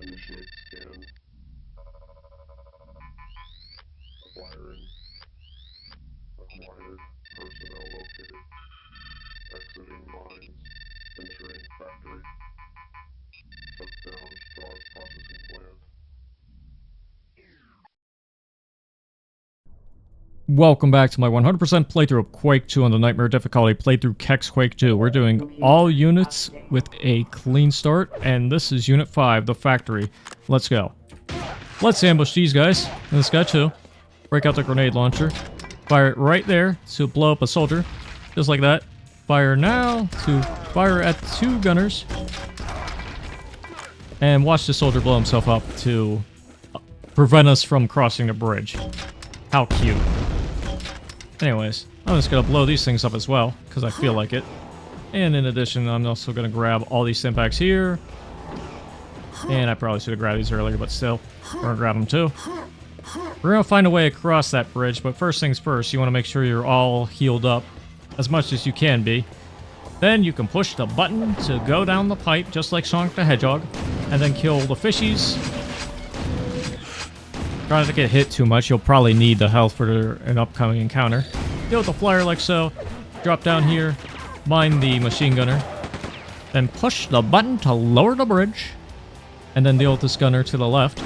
Initiate scan. Acquiring. Acquired. Personnel located. Exiting mines. Entering factory. Shut down dog processing plant. Welcome back to my 100% playthrough of Quake 2 on the Nightmare difficulty, playthrough KexQuake 2. We're doing all units with a clean start, and this is Unit 5, the factory. Let's go. Let's ambush these guys, and this guy too. Break out the grenade launcher. Fire it right there to blow up a soldier, just like that. Fire now to fire at 2 gunners. And watch the soldier blow himself up to prevent us from crossing the bridge. How cute. Anyways, I'm just going to blow these things up as well, because I feel like it. And in addition, I'm also going to grab all these stimpaks here. And I probably should have grabbed these earlier, but still, we're going to grab them too. We're going to find a way across that bridge, but first things first, you want to make sure you're all healed up as much as you can be. Then you can push the button to go down the pipe, just like Sonic the Hedgehog, and then kill the fishies. Try not to get hit too much. You'll probably need the health for an upcoming encounter. Deal with the flyer like so. Drop down here. Mine the machine gunner. Then push the button to lower the bridge. And then deal with this gunner to the left.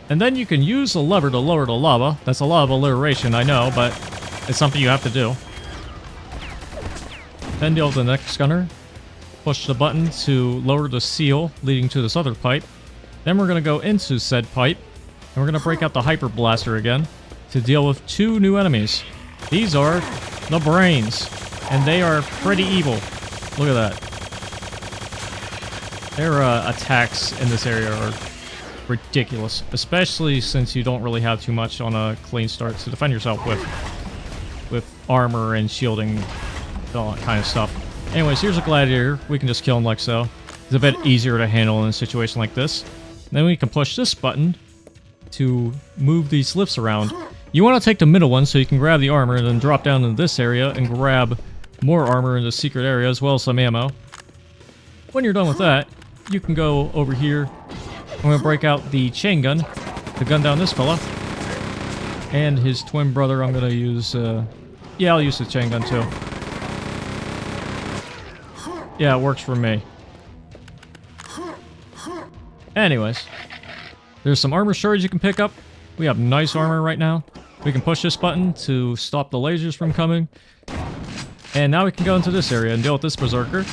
And then you can use the lever to lower the lava. That's a lot of alliteration, I know, but it's something you have to do. Then deal with the next gunner. Push the button to lower the seal leading to this other pipe. Then we're going to go into said pipe, and we're going to break out the Hyper Blaster again to deal with 2 new enemies. These are the Brains, and they are pretty evil. Look at that. Their attacks in this area are ridiculous, especially since you don't really have too much on a clean start to defend yourself with armor and shielding, all that kind of stuff. Anyways, here's a Gladiator. We can just kill him like so. It's a bit easier to handle in a situation like this. Then we can push this button to move these lifts around. You want to take the middle one so you can grab the armor and then drop down into this area and grab more armor in the secret area as well as some ammo. When you're done with that, you can go over here. I'm going to break out the chain gun to gun down this fella. And his twin brother I'm going to use... yeah, I'll use the chain gun too. Yeah, it works for me. Anyways, there's some armor storage you can pick up. We have nice armor right now. We can push this button to stop the lasers from coming. And now we can go into this area and deal with this berserker.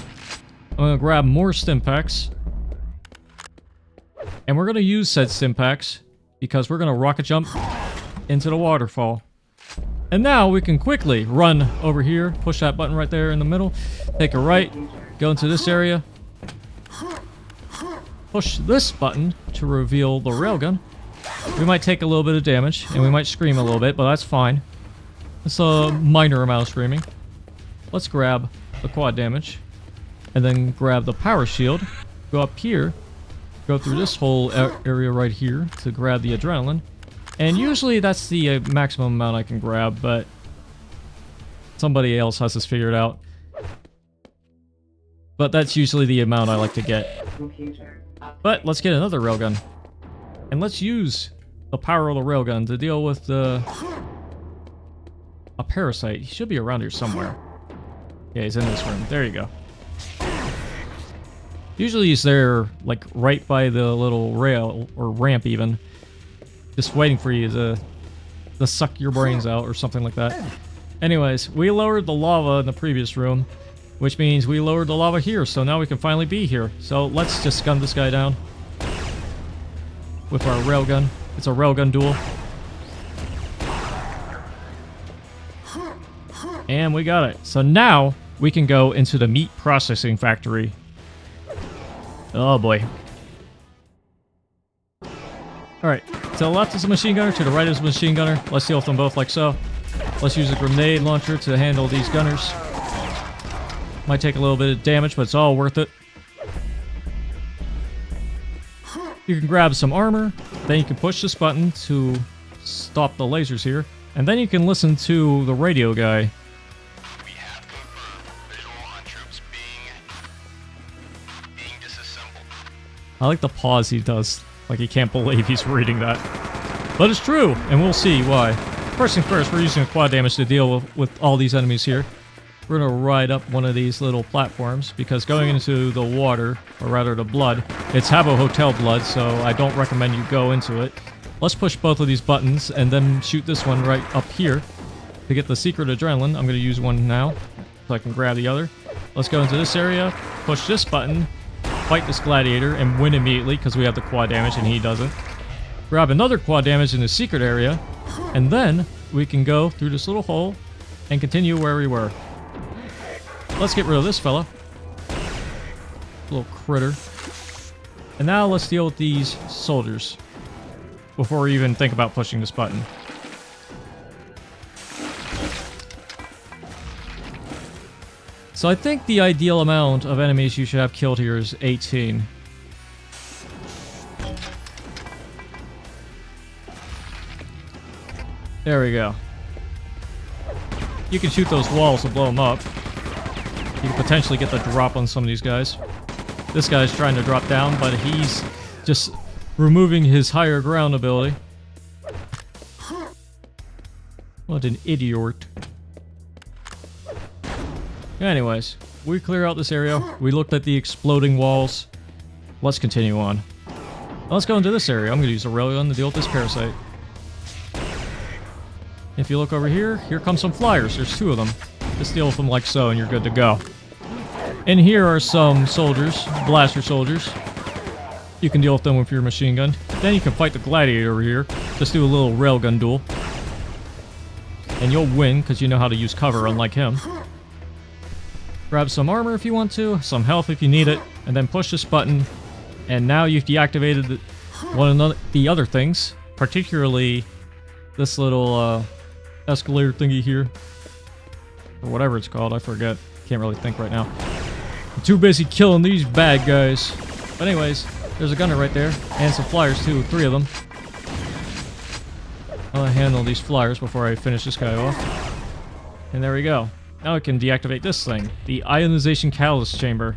I'm going to grab more stimpaks. And we're going to use said stimpaks because we're going to rocket jump into the waterfall. And now we can quickly run over here, push that button right there in the middle, take a right, go into this area. Push this button to reveal the railgun. We might take a little bit of damage, and we might scream a little bit, but that's fine. It's a minor amount of screaming. Let's grab the quad damage, and then grab the power shield. Go up here, go through this whole area right here to grab the adrenaline. And usually that's the maximum amount I can grab, but somebody else has this figured out. But that's usually the amount I like to get. But let's get another railgun. And let's use the power of the railgun to deal with a parasite. He should be around here somewhere. Yeah, he's in this room. There you go. Usually he's there, like, right by the little rail, or ramp even. Just waiting for you to suck your brains out or something like that. Anyways, we lowered the lava in the previous room, which means we lowered the lava here, so now we can finally be here. So let's just gun this guy down with our railgun. It's a railgun duel. And we got it. So now we can go into the meat processing factory. Oh boy. Alright, to the left is a machine gunner, to the right is a machine gunner. Let's deal with them both like so. Let's use a grenade launcher to handle these gunners. Might take a little bit of damage, but it's all worth it. You can grab some armor, then you can push this button to stop the lasers here, and then you can listen to the radio guy. We have confirmed visual on troops being disassembled. I like the pause he does. Like he can't believe he's reading that. But it's true, and we'll see why. First thing first, we're using quad damage to deal with all these enemies here. We're going to ride up one of these little platforms, because going into the water, or rather the blood, it's Habbo Hotel blood, so I don't recommend you go into it. Let's push both of these buttons, and then shoot this one right up here. To get the secret adrenaline, I'm going to use one now, so I can grab the other. Let's go into this area, push this button, fight this gladiator, and win immediately, because we have the quad damage and he doesn't. Grab another quad damage in the secret area, and then we can go through this little hole and continue where we were. Let's get rid of this fella. Little critter. And now let's deal with these soldiers before we even think about pushing this button. So I think the ideal amount of enemies you should have killed here is 18. There we go. You can shoot those walls to blow them up. You can potentially get the drop on some of these guys. This guy's trying to drop down, but he's just removing his higher ground ability. What an idiot. Anyways, we clear out this area. We looked at the exploding walls. Let's continue on. Let's go into this area. I'm going to use a railgun to deal with this parasite. If you look over here, here come some flyers. There's 2 of them. Just deal with them like so, and you're good to go. And here are some soldiers, blaster soldiers. You can deal with them with your machine gun. Then you can fight the gladiator over here. Just do a little railgun duel. And you'll win, because you know how to use cover, unlike him. Grab some armor if you want to, some health if you need it, and then push this button. And now you've deactivated one of the other things, particularly this little escalator thingy here. Or whatever it's called, I forget. Can't really think right now. I'm too busy killing these bad guys. But anyways, there's a gunner right there, and some flyers too, 3 of them. I'll handle these flyers before I finish this guy off. And there we go. Now I can deactivate this thing, the ionization catalyst chamber.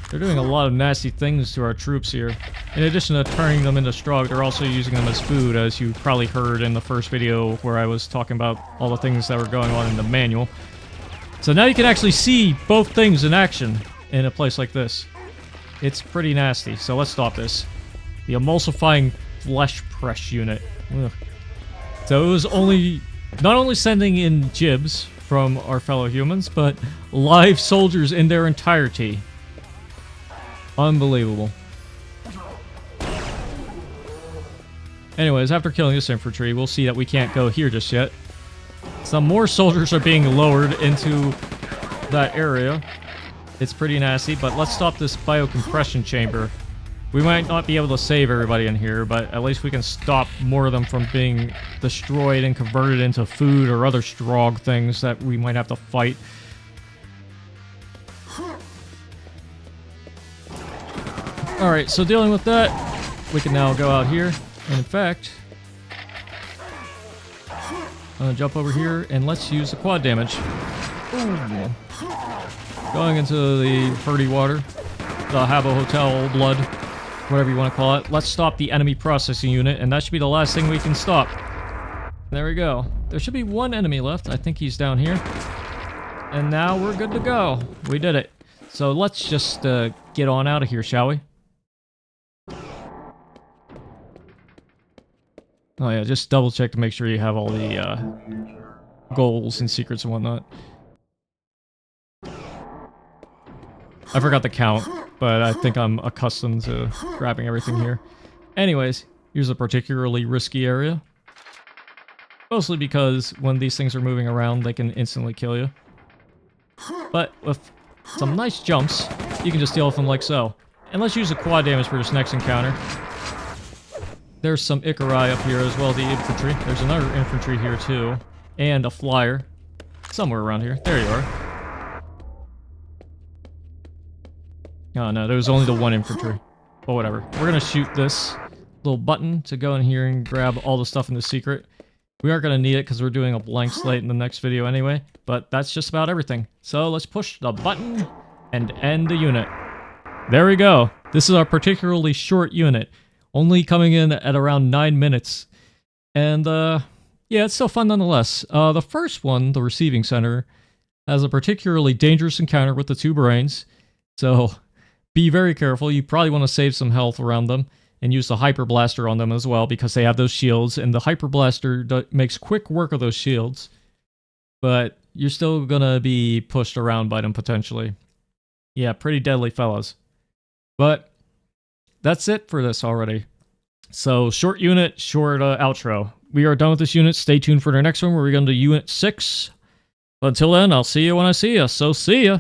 They're doing a lot of nasty things to our troops here. In addition to turning them into straw, they're also using them as food, as you probably heard in the first video where I was talking about all the things that were going on in the manual. So now you can actually see both things in action in a place like this. It's pretty nasty, so let's stop this. The emulsifying flesh press unit. Ugh. So it was not only sending in jibs from our fellow humans, but live soldiers in their entirety. Unbelievable. Anyways, after killing this infantry, we'll see that we can't go here just yet. Some more soldiers are being lowered into that area. It's pretty nasty, but let's stop this biocompression chamber. We might not be able to save everybody in here, but at least we can stop more of them from being destroyed and converted into food or other strong things that we might have to fight. Alright, so dealing with that, we can now go out here. And in fact, I'm gonna jump over here and let's use the quad damage. Ooh. Going into the Purdy water, the Habbo Hotel blood, whatever you want to call it. Let's stop the enemy processing unit, and that should be the last thing we can stop. There we go. There should be 1 enemy left. I think he's down here. And now we're good to go. We did it. So let's just get on out of here, shall we? Oh yeah, just double check to make sure you have all the goals and secrets and whatnot. I forgot the count, but I think I'm accustomed to grabbing everything here. Anyways, here's a particularly risky area. Mostly because when these things are moving around, they can instantly kill you. But with some nice jumps, you can just deal with them like so. And let's use the quad damage for this next encounter. There's some Icarai up here as well, the infantry. There's another infantry here too. And a flyer. Somewhere around here. There you are. Oh no, there was only the 1 infantry. But whatever. We're gonna shoot this little button to go in here and grab all the stuff in the secret. We aren't gonna need it because we're doing a blank slate in the next video anyway. But that's just about everything. So let's push the button and end the unit. there we go. This is our particularly short unit, only coming in at around 9 minutes. And, yeah, it's still fun nonetheless. The first one, the receiving center, has a particularly dangerous encounter with the 2 brains, so be very careful. You probably want to save some health around them and use the Hyper Blaster on them as well, because they have those shields, and the Hyper Blaster makes quick work of those shields, but you're still gonna be pushed around by them potentially. Yeah, pretty deadly fellas. But that's it for this already. So, short unit, short outro. We are done with this unit. Stay tuned for the next one where we're going to do Unit 6. But until then, I'll see you when I see you. So, see ya!